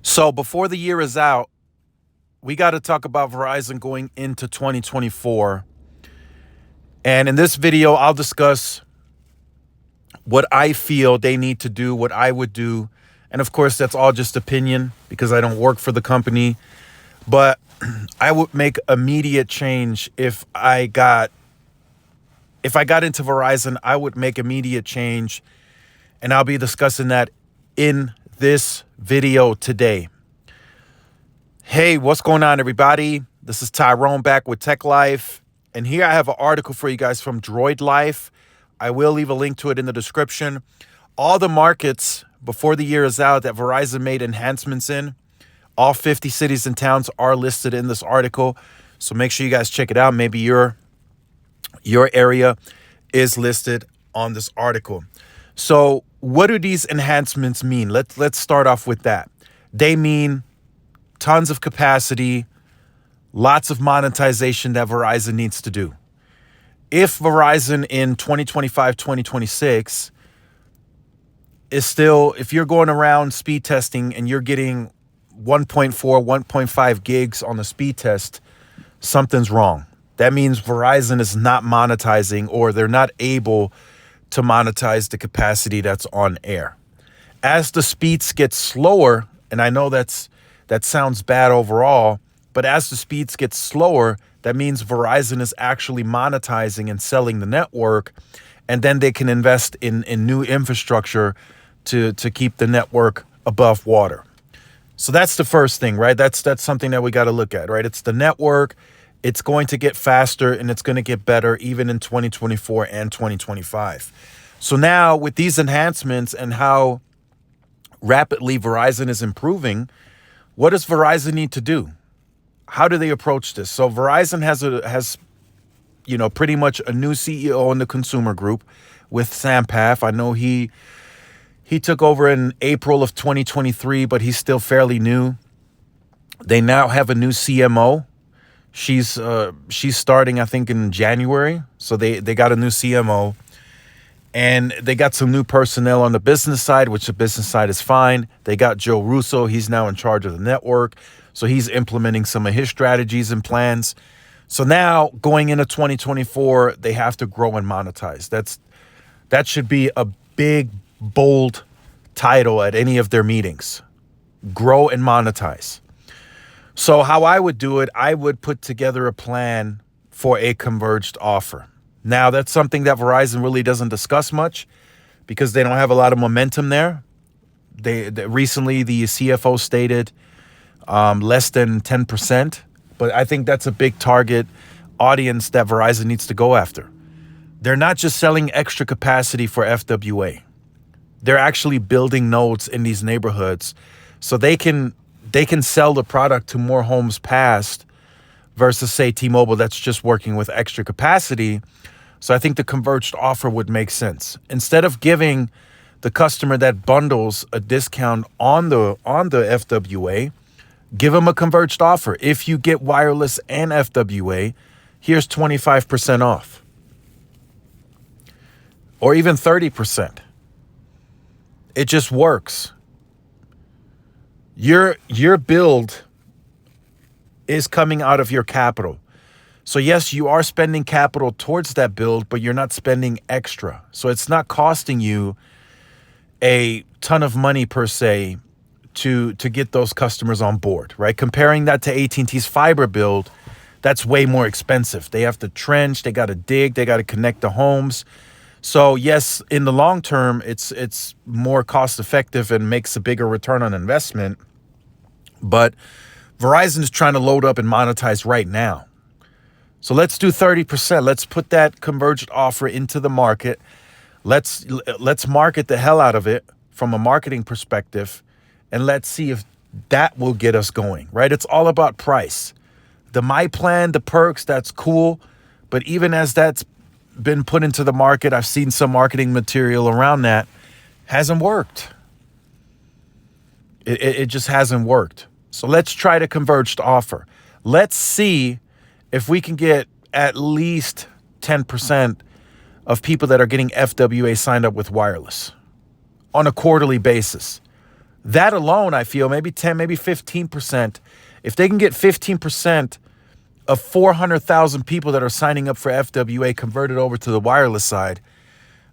So before the year is out, we got to talk about Verizon going into 2024. And in this video, I'll discuss what I feel they need to do, what I would do. And of course, that's all just opinion because I don't work for the company. But I would make immediate change if I got into Verizon. I would make immediate change, and I'll be discussing that in this video today. Hey, what's going on, everybody? This is Tyrone back with Tech Life, and here I have an article for you guys from Droid Life. I will leave a link to it in the description. All the markets before the year is out that Verizon made enhancements in, all 50 cities and towns are listed in this article. So make sure you guys check it out. Maybe your area is listed on this article. So what do these enhancements mean? Let's start off with that. They mean tons of capacity, lots of monetization that Verizon needs to do. If Verizon in 2025, 2026 is still, if you're going around speed testing and you're getting 1.4, 1.5 gigs on the speed test, something's wrong. That means Verizon is not monetizing, or they're not able to monetize the capacity that's on air. As the speeds get slower, and I know that sounds bad overall, but as the speeds get slower, that means Verizon is actually monetizing and selling the network, and then they can invest in new infrastructure to keep the network above water. So that's the first thing, right? That's something that we got to look at, right? It's the network. It's going to get faster and it's going to get better even in 2024 and 2025. So now with these enhancements and how rapidly Verizon is improving, what does Verizon need to do? How do they approach this? So Verizon has pretty much a new CEO in the consumer group with Sampath. I know he took over in April of 2023, but he's still fairly new. They now have a new CMO. She's starting, I think, in January. So they got a new CMO. And they got some new personnel on the business side, which the business side is fine. They got Joe Russo. He's now in charge of the network. So he's implementing some of his strategies and plans. So now going into 2024, they have to grow and monetize. That should be a big, bold title at any of their meetings. Grow and monetize. So how I would do it, I would put together a plan for a converged offer. Now, that's something that Verizon really doesn't discuss much because they don't have a lot of momentum there. Recently, the CFO stated less than 10%, but I think that's a big target audience that Verizon needs to go after. They're not just selling extra capacity for FWA. They're actually building nodes in these neighborhoods so they can sell the product to more homes passed versus, say, T-Mobile that's just working with extra capacity. So I think the converged offer would make sense. Instead of giving the customer that bundles a discount on the FWA, give them a converged offer. If you get wireless and FWA, here's 25% off. Or even 30%. It just works. Your build is coming out of your capital. So yes, you are spending capital towards that build, but you're not spending extra. So it's not costing you a ton of money per se to get those customers on board, right? Comparing that to AT&T's fiber build, that's way more expensive. They have to trench, they got to dig, they got to connect the homes. So yes, in the long term, it's more cost effective and makes a bigger return on investment. But Verizon is trying to load up and monetize right now. So let's do 30%. Let's put that converged offer into the market. Let's market the hell out of it from a marketing perspective, and let's see if that will get us going, right? It's all about price. The My Plan, the perks, that's cool. But even as that's been put into the market, I've seen some marketing material around that, hasn't worked. It just hasn't worked. So let's try the converged offer. Let's see if we can get at least 10% of people that are getting FWA signed up with wireless on a quarterly basis. That alone, I feel maybe 10, maybe 15%. If they can get 15% of 400,000 people that are signing up for FWA converted over to the wireless side,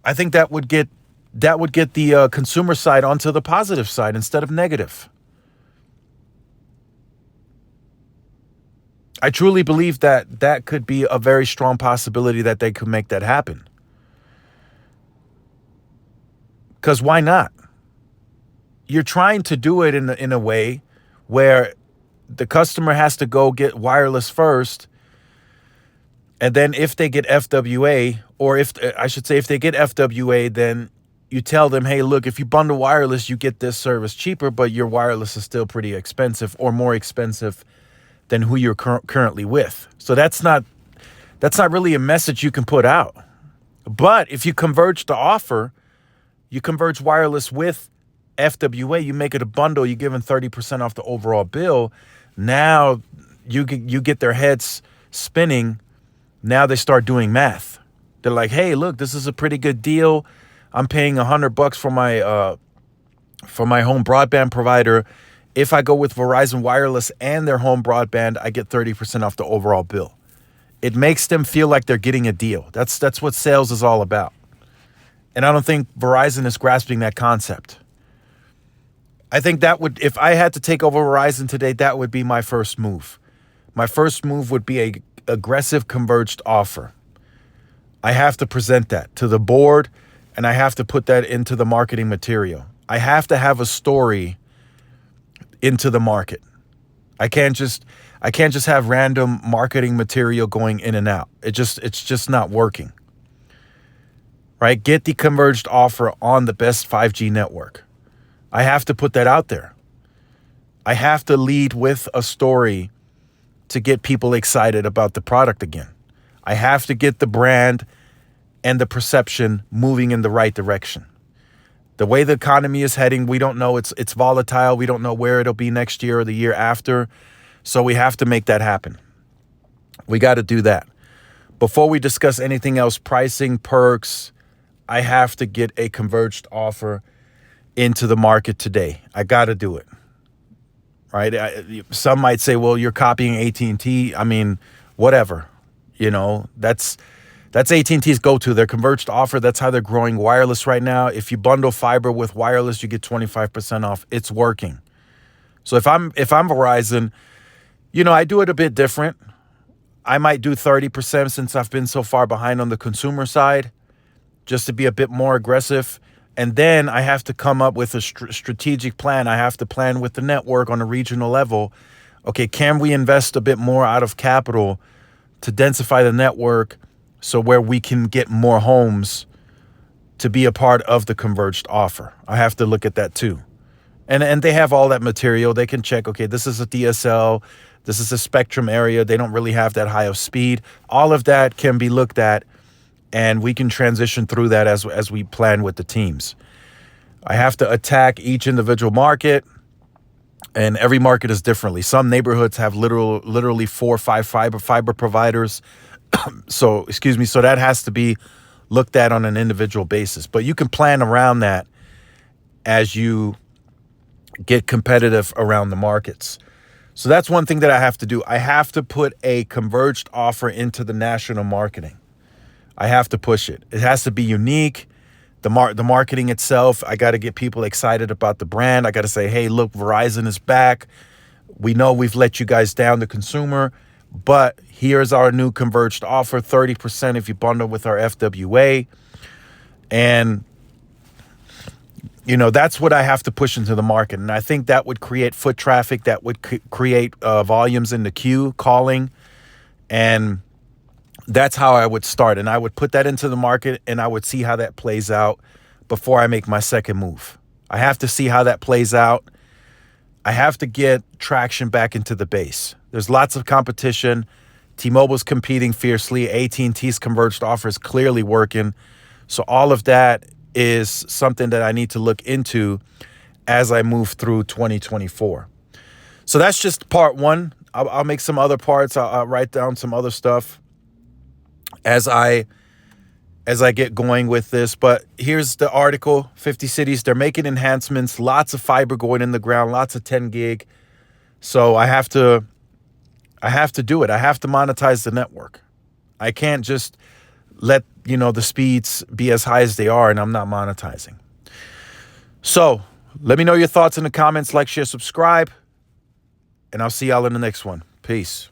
I think that would get the consumer side onto the positive side instead of negative. I truly believe that that could be a very strong possibility that they could make that happen. Because why not? You're trying to do it in a way where the customer has to go get wireless first. And then if they get FWA, or if they get FWA, then you tell them, hey, look, if you bundle wireless, you get this service cheaper, but your wireless is still pretty expensive or more expensive than who you're currently with. So that's not really a message you can put out. But if you converge the offer, you converge wireless with FWA, you make it a bundle, you give them 30% off the overall bill. Now you get their heads spinning. Now they start doing math. They're like, hey, look, this is a pretty good deal. I'm paying $100 for my home broadband provider. If I go with Verizon Wireless and their home broadband, I get 30% off the overall bill. It makes them feel like they're getting a deal. That's what sales is all about. And I don't think Verizon is grasping that concept. I think that would, if I had to take over Verizon today, that would be my first move. My first move would be a aggressive converged offer. I have to present that to the board, and I have to put that into the marketing material. I have to have a story into the market. I can't just have random marketing material going in and out. It's just not working. Right? Get the converged offer on the best 5G network. I have to put that out there. I have to lead with a story to get people excited about the product again. I have to get the brand and the perception moving in the right direction. The way the economy is heading, we don't know. It's volatile. We don't know where it'll be next year or the year after. So we have to make that happen. We got to do that. Before we discuss anything else, pricing, perks, I have to get a converged offer into the market today. I got to do it. Right? Some might say, well, you're copying AT&T. I mean, whatever. You know, that's AT&T's go-to. Their converged offer, that's how they're growing wireless right now. If you bundle fiber with wireless, you get 25% off. It's working. So if I'm Verizon, you know, I do it a bit different. I might do 30% since I've been so far behind on the consumer side, just to be a bit more aggressive. And then I have to come up with a strategic plan. I have to plan with the network on a regional level. Okay, can we invest a bit more out of capital to densify the network so where we can get more homes to be a part of the converged offer? I have to look at that too. And they have all that material. They can check, okay, this is a DSL. This is a spectrum area. They don't really have that high of speed. All of that can be looked at, and we can transition through that as we plan with the teams. I have to attack each individual market, and every market is differently. Some neighborhoods have literally 4 or 5 fiber providers. So that has to be looked at on an individual basis. But you can plan around that as you get competitive around the markets. So that's one thing that I have to do. I have to put a converged offer into the national marketing. I have to push it. It has to be unique. The marketing itself, I got to get people excited about the brand. I got to say, hey, look, Verizon is back. We know we've let you guys down, the consumer, but here's our new converged offer, 30% if you bundle with our FWA. And, you know, that's what I have to push into the market. And I think that would create foot traffic, that would create volumes in the queue, calling, and that's how I would start. And I would put that into the market, and I would see how that plays out before I make my second move. I have to see how that plays out. I have to get traction back into the base. There's lots of competition. T-Mobile's competing fiercely. AT&T's converged offer is clearly working. So all of that is something that I need to look into as I move through 2024. So that's just part one. I'll make some other parts. I'll write down some other stuff as I as I get going with this. But here's the article. 50 cities, they're making enhancements, lots of fiber going in the ground, lots of 10 gig. So I have to do it. I have to monetize the network. I can't just let, the speeds be as high as they are and I'm not monetizing. So let me know your thoughts in the comments. Like, share, subscribe, and I'll see y'all in the next one. Peace.